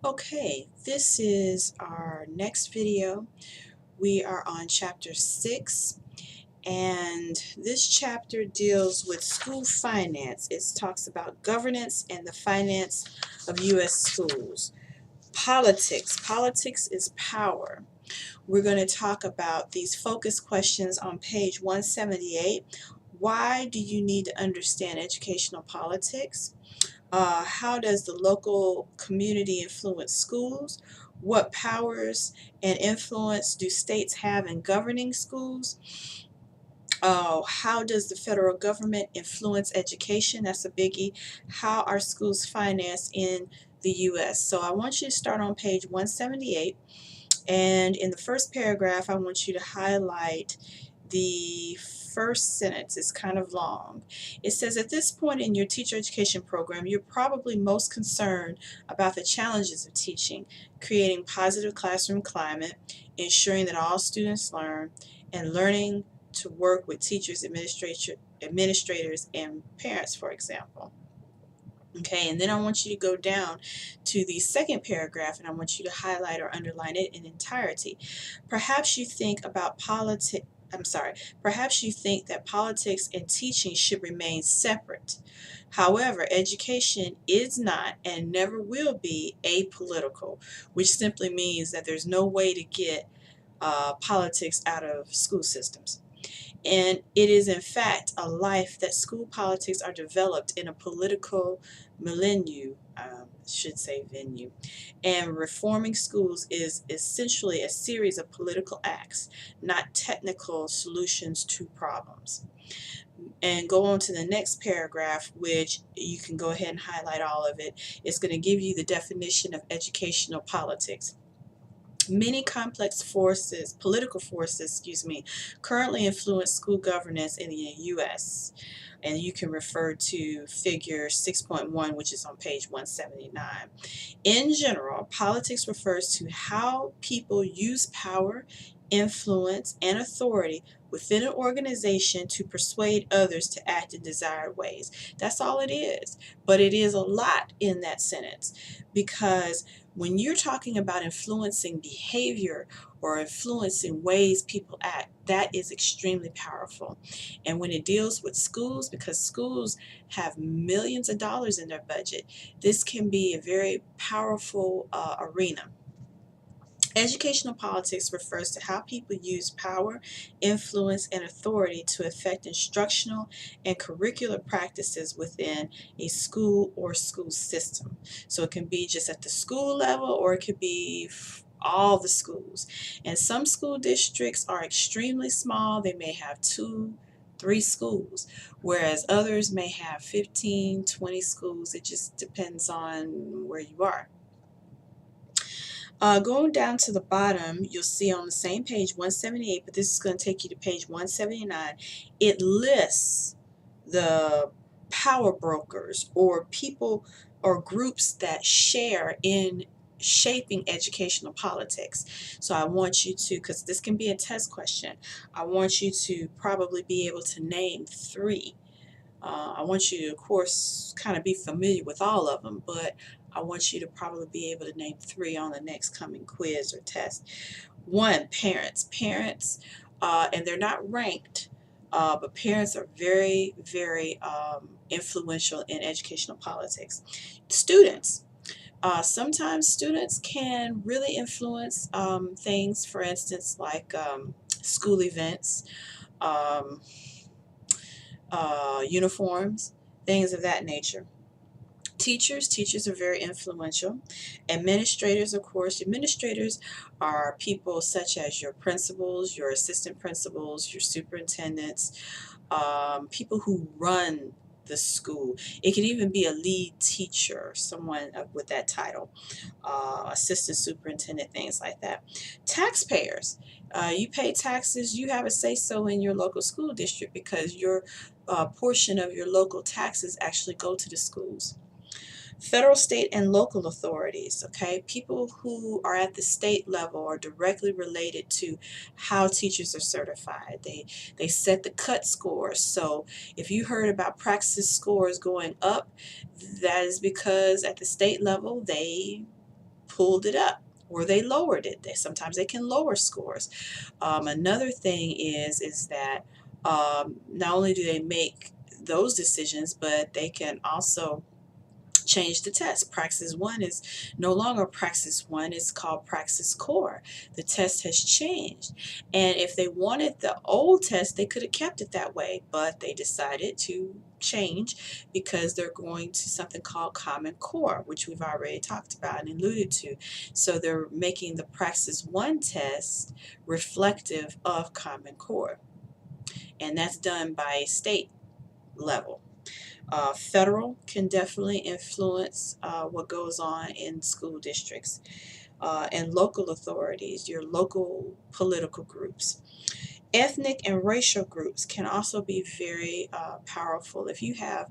Okay, this is our next video. We are on chapter 6, and this chapter deals with school finance. It talks about governance and the finance of U.S. schools. Politics. Politics is power. We're going to talk about these focus questions on page 178. Why do you need to understand educational politics? How does the local community influence schools? What powers and influence do states have in governing schools? How does the federal government influence education? That's a biggie. How are schools financed in the U.S.? So I want you to start on page 178. And in the first paragraph, I want you to highlight the first sentence. Is kind of long. It says, at this point in your teacher education program, you're probably most concerned about the challenges of teaching, creating positive classroom climate, ensuring that all students learn, and learning to work with teachers, administrators, and parents, for example. Okay, and then I want you to go down to the second paragraph and I want you to highlight or underline it in entirety. Perhaps you think about perhaps you think that politics and teaching should remain separate. However, education is not and never will be apolitical, which simply means that there's no way to get politics out of school systems. And it is, in fact, a life that school politics are developed in a political milieu, should say venue. And reforming schools is essentially a series of political acts, not technical solutions to problems. And go on to the next paragraph, which you can go ahead and highlight all of it. It's going to give you the definition of educational politics. Many complex forces, political forces, currently influence school governance in the U.S. And you can refer to figure 6.1, which is on page 179. In general, politics refers to how people use power, influence, and authority within an organization to persuade others to act in desired ways. That's all it is. But it is a lot in that sentence, because when you're talking about influencing behavior or influencing ways people act, that is extremely powerful. And when it deals with schools, because schools have millions of dollars in their budget, this can be a very powerful arena. Educational politics refers to how people use power, influence, and authority to affect instructional and curricular practices within a school or school system. So it can be just at the school level, or it could be all the schools. And some school districts are extremely small. They may have 2-3 schools, whereas others may have 15-20 schools. It just depends on where you are. Going down to the bottom, you'll see on the same page, 178, but this is going to take you to page 179. It lists the power brokers or people or groups that share in shaping educational politics. So I want you to, because this can be a test question, I want you to probably be able to name 3. I want you to, of course, kind of be familiar with all of them, but I want you to probably be able to name 3 on the next coming quiz or test. 1, parents. Parents, and they're not ranked, but parents are very, very influential in educational politics. Students. Sometimes students can really influence things, for instance, like school events, um, uniforms, things of that nature. Teachers are very influential. Administrators, of course, administrators are people such as your principals, your assistant principals, your superintendents, people who run the school. It can even be a lead teacher, someone with that title, assistant superintendent, things like that. Taxpayers. You pay taxes, you have a say-so in your local school district because your portion of your local taxes actually go to the schools. Federal, state, and local authorities, okay? People who are at the state level are directly related to how teachers are certified. They set the cut scores. So if you heard about Praxis scores going up, that is because at the state level they pulled it up or they lowered it. Sometimes they can lower scores. Another thing is that not only do they make those decisions, but they can also change the test. Praxis 1 is no longer Praxis 1, it's called Praxis Core. The test has changed. And if they wanted the old test, they could have kept it that way, but they decided to change because they're going to something called Common Core, which we've already talked about and alluded to. So they're making the Praxis 1 test reflective of Common Core. And that's done by a state level. Federal can definitely influence what goes on in school districts and local authorities, your local political groups. Ethnic and racial groups can also be very powerful. If you have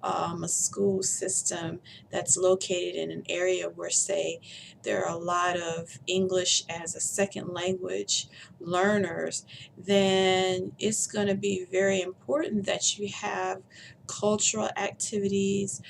a school system that's located in an area where, say, there are a lot of English as a second language learners, then it's going to be very important that you have cultural activities,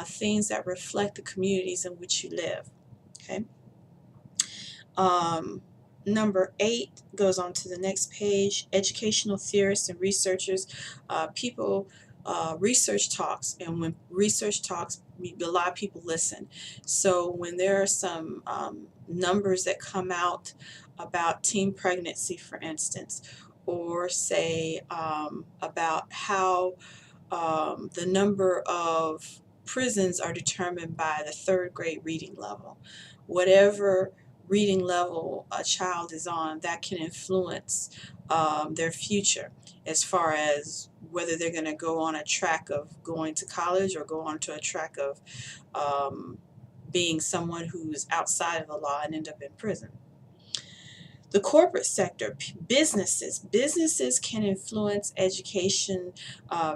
things that reflect the communities in which you live. Okay. Number 8 goes on to the next page. Educational theorists and researchers, research talks, and when research talks, a lot of people listen. So when there are some numbers that come out about teen pregnancy, for instance, or say about how the number of prisons are determined by the 3rd grade reading level. Whatever reading level a child is on, that can influence their future as far as whether they're going to go on a track of going to college or go on to a track of being someone who's outside of the law and end up in prison. The corporate sector, businesses can influence education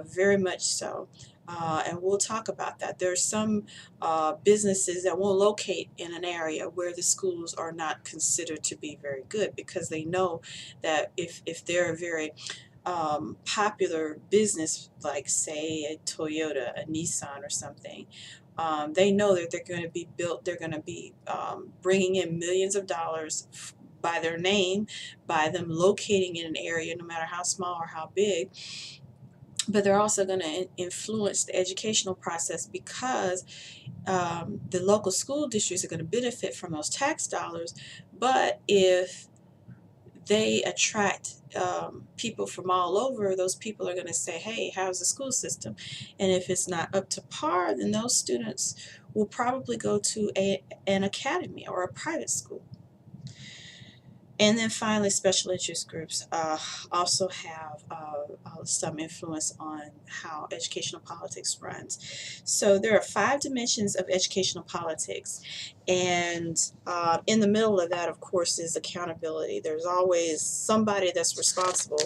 very much so. And we'll talk about that. There are some businesses that won't locate in an area where the schools are not considered to be very good because they know that if they're a very popular business, like say a Toyota, a Nissan or something, they know that they're going to be bringing in millions of dollars by their name, by them locating in an area, no matter how small or how big. But they're also going to influence the educational process because the local school districts are going to benefit from those tax dollars. But if they attract people from all over, those people are going to say, hey, how's the school system? And if it's not up to par, then those students will probably go to an academy or a private school. And then finally, special interest groups also have some influence on how educational politics runs. So there are 5 dimensions of educational politics. And in the middle of that, of course, is accountability. There's always somebody that's responsible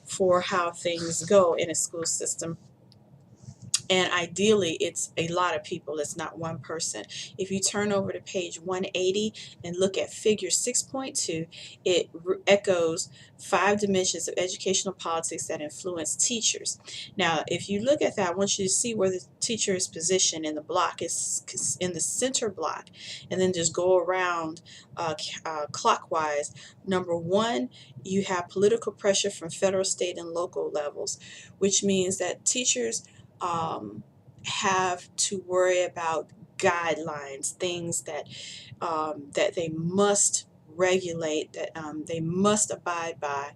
for how things go in a school system. And ideally, it's a lot of people. It's not one person. If you turn over to page 180 and look at figure 6.2, it echoes 5 dimensions of educational politics that influence teachers. Now, if you look at that, I want you to see where the teacher is positioned in the block. It's in the center block. And then just go around clockwise. Number 1, you have political pressure from federal, state, and local levels, which means that teachers have to worry about guidelines, things that that they must regulate, that they must abide by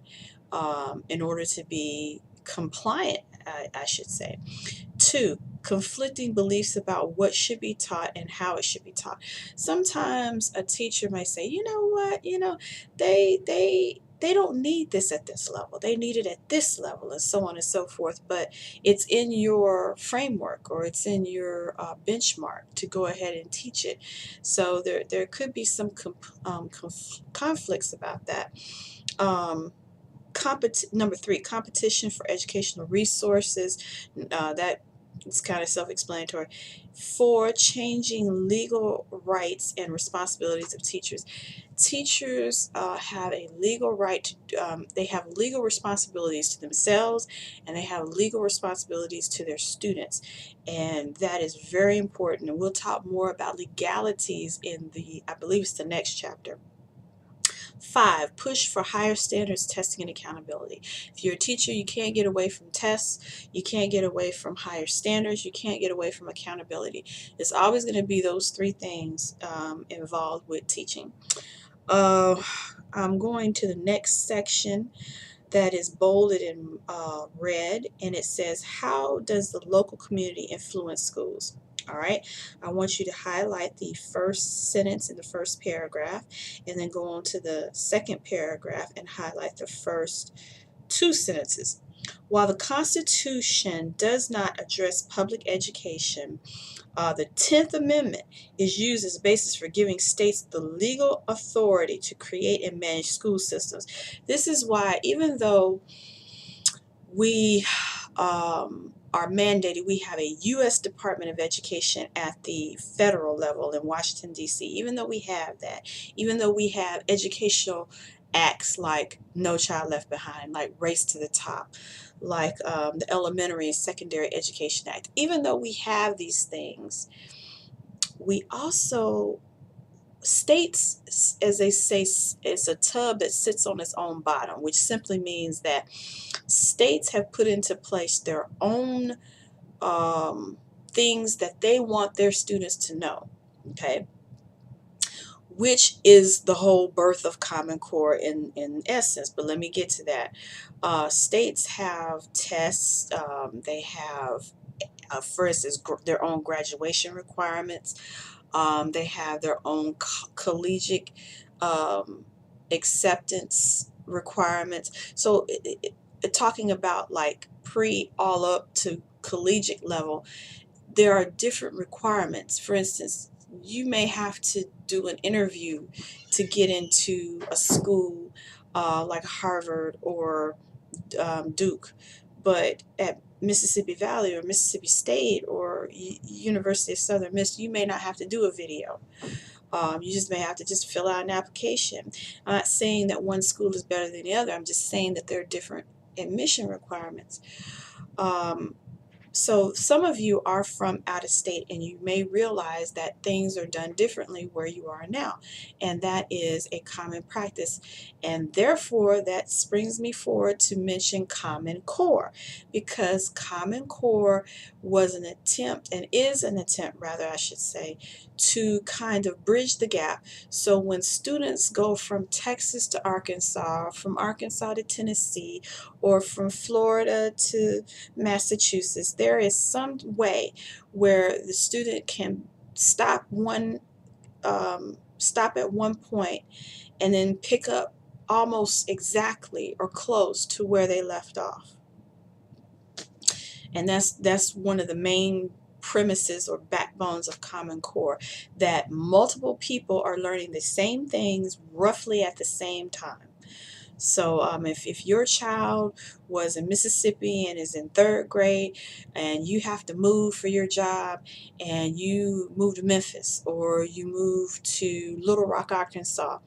in order to be compliant, I should say. 2, conflicting beliefs about what should be taught and how it should be taught. Sometimes a teacher might say, you know what, they don't need this at this level. They need it at this level, and so on and so forth. But it's in your framework or it's in your benchmark to go ahead and teach it. So there could be some conflicts about that. Number 3, competition for educational resources. That It's kind of self-explanatory. 4, changing legal rights and responsibilities of teachers. Teachers have a legal right to, they have legal responsibilities to themselves, and they have legal responsibilities to their students. And that is very important. And we'll talk more about legalities in the, I believe it's the next chapter. 5, push for higher standards, testing, and accountability. If you're a teacher, you can't get away from tests, you can't get away from higher standards, you can't get away from accountability. It's always going to be those 3 things involved with teaching. I'm going to the next section that is bolded in red, and it says, how does the local community influence schools? All right, I want you to highlight the first sentence in the first paragraph, and then go on to the second paragraph and highlight the first 2 sentences. While the Constitution does not address public education, the 10th Amendment is used as a basis for giving states the legal authority to create and manage school systems. This is why, even though we are mandated, we have a U.S. Department of Education at the federal level in Washington, D.C., even though we have that, even though we have educational acts like No Child Left Behind, like Race to the Top, like the Elementary and Secondary Education Act, even though we have these things, we also, states, as they say, is a tub that sits on its own bottom, which simply means that states have put into place their own things that they want their students to know, okay? Which is the whole birth of Common Core in essence, but let me get to that. States have tests, they have, for instance, their own graduation requirements. They have their own collegiate acceptance requirements. So talking about like all up to collegiate level, there are different requirements. For instance, you may have to do an interview to get into a school like Harvard or Duke, but at Mississippi Valley or Mississippi State or University of Southern Miss, you may not have to do a video. You just may have to just fill out an application. I'm not saying that one school is better than the other. I'm just saying that there are different admission requirements. So some of you are from out of state, and you may realize that things are done differently where you are now, and that is a common practice. And therefore, that brings me forward to mention Common Core, because Common Core was an attempt, and is an attempt rather, I should say, to kind of bridge the gap. So when students go from Texas to Arkansas, from Arkansas to Tennessee, or from Florida to Massachusetts, there is some way where the student can stop at one point and then pick up almost exactly or close to where they left off. And that's one of the main premises or backbones of Common Core, that multiple people are learning the same things roughly at the same time. So if your child was in Mississippi and is in 3rd grade, and you have to move for your job, and you move to Memphis or you move to Little Rock, Arkansas,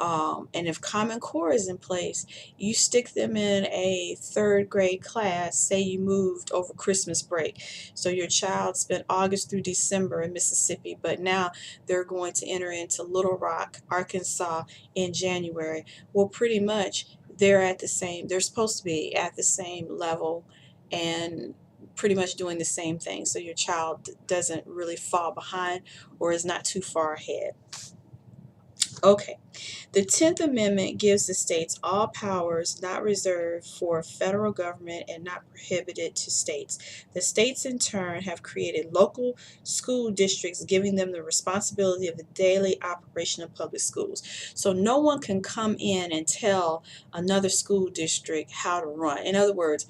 and if Common Core is in place, you stick them in a 3rd grade class. Say you moved over Christmas break, so your child spent August through December in Mississippi, but now they're going to enter into Little Rock, Arkansas in January. Well, pretty much they're supposed to be at the same level and pretty much doing the same thing, so your child doesn't really fall behind or is not too far ahead. Okay, the 10th Amendment gives the states all powers not reserved for federal government and not prohibited to states. The states in turn have created local school districts, giving them the responsibility of the daily operation of public schools. So no one can come in and tell another school district how to run. In other words,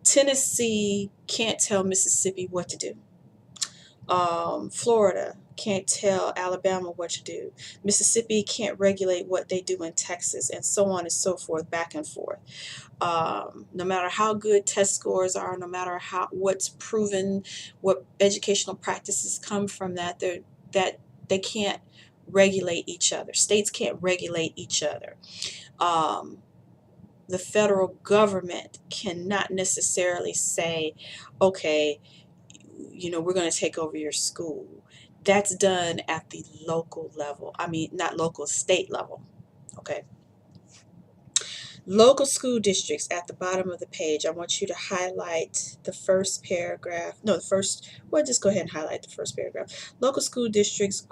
Tennessee can't tell Mississippi what to do. Florida can't tell Alabama what to do. Mississippi can't regulate what they do in Texas, and so on and so forth, back and forth. No matter how good test scores are, no matter what's proven, what educational practices come from that they can't regulate each other. States can't regulate each other. Um, the federal government cannot necessarily say, okay, we're going to take over your school. That's done at the local level. I mean, not local, state level. Okay. Local school districts at the bottom of the page. I want you to highlight the first paragraph. No, just go ahead and highlight the first paragraph. Local school districts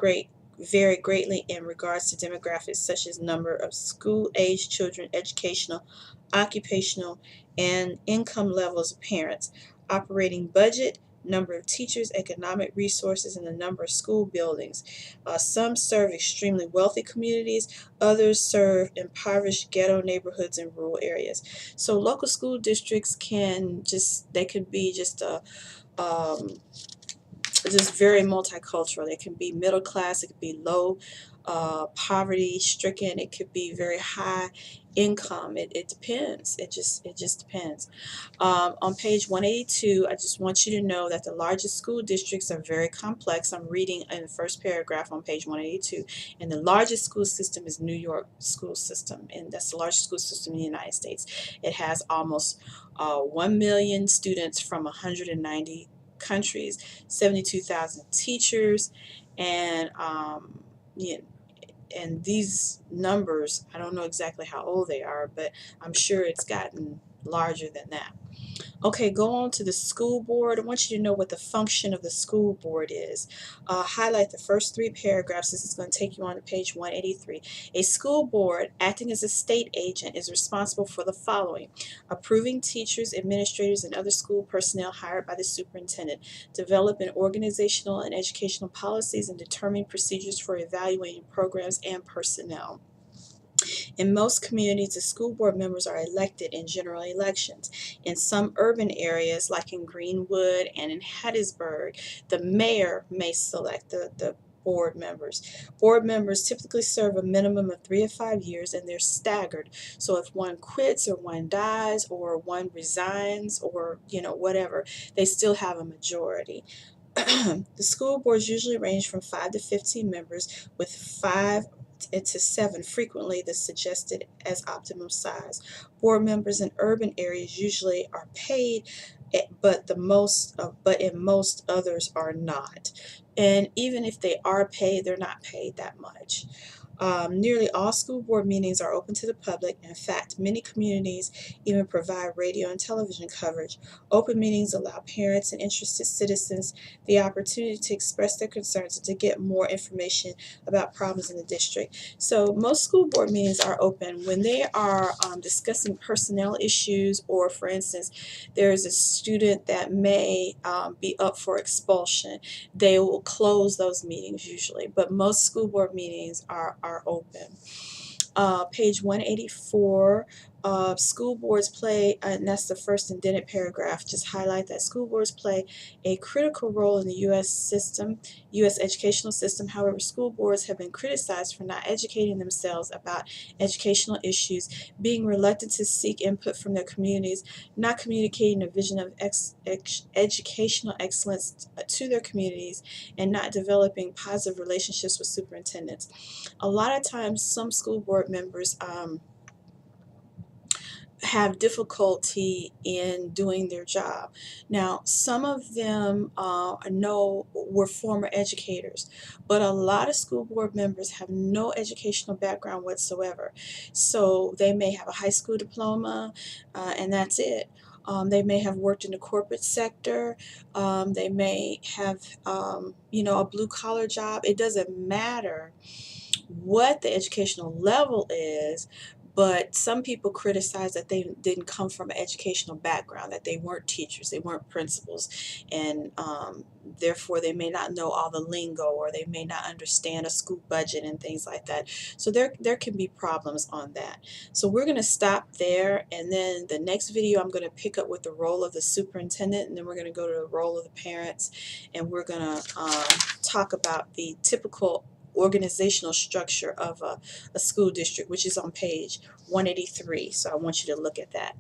vary greatly in regards to demographics such as number of school-age children, educational, occupational, and income levels of parents, operating budget, number of teachers, economic resources, and the number of school buildings. Some serve extremely wealthy communities, others serve impoverished ghetto neighborhoods and rural areas. So local school districts they could be just very multicultural. It can be middle class, it could be low poverty stricken, it could be very high income. It depends. It just depends. On page 182, I just want you to know that the largest school districts are very complex. I'm reading in the first paragraph on page 182, and the largest school system is New York school system, and that's the largest school system in the United States. It has almost 1 million students from 190 countries, 72,000 teachers, and and these numbers, I don't know exactly how old they are, but I'm sure it's gotten larger than that. Okay, go on to the school board. I want you to know what the function of the school board is. Highlight the first 3 paragraphs. This is going to take you on to page 183. A school board, acting as a state agent, is responsible for the following: approving teachers, administrators, and other school personnel hired by the superintendent, developing organizational and educational policies, and determining procedures for evaluating programs and personnel. In most communities, the school board members are elected in general elections. In some urban areas, like in Greenwood and in Hattiesburg, the mayor may select the board members. Board members typically serve a minimum of 3 to 5 years, and they're staggered. So if one quits or one dies or one resigns or whatever, they still have a majority. The school boards usually range from 5 to 15 members, with 5 to 7 frequently the suggested as optimum size. Board members in urban areas usually are paid, but in most others are not. And even if they are paid, they're not paid that much. Nearly all school board meetings are open to the public. In fact, many communities even provide radio and television coverage. Open meetings allow parents and interested citizens the opportunity to express their concerns and to get more information about problems in the district. So most school board meetings are open when they are discussing personnel issues, or for instance, there is a student that may be up for expulsion. They will close those meetings usually, but most school board meetings are open. Page 184, school boards play, and that's the first indented paragraph, just highlight that school boards play a critical role in the U.S. educational system. However, school boards have been criticized for not educating themselves about educational issues, being reluctant to seek input from their communities, not communicating a vision of educational excellence to their communities, and not developing positive relationships with superintendents. A lot of times, some school board members have difficulty in doing their job. Now, some of them were former educators, but a lot of school board members have no educational background whatsoever. So they may have a high school diploma, and that's it. They may have worked in the corporate sector. They may have, a blue-collar job. It doesn't matter what the educational level is, But some people criticize that they didn't come from an educational background, that they weren't teachers, they weren't principals, and therefore they may not know all the lingo, or they may not understand a school budget and things like that. So there can be problems on that. So we're going to stop there, and then the next video I'm going to pick up with the role of the superintendent, and then we're going to go to the role of the parents, and we're going to talk about the typical organizational structure of a school district, which is on page 183. So I want you to look at that.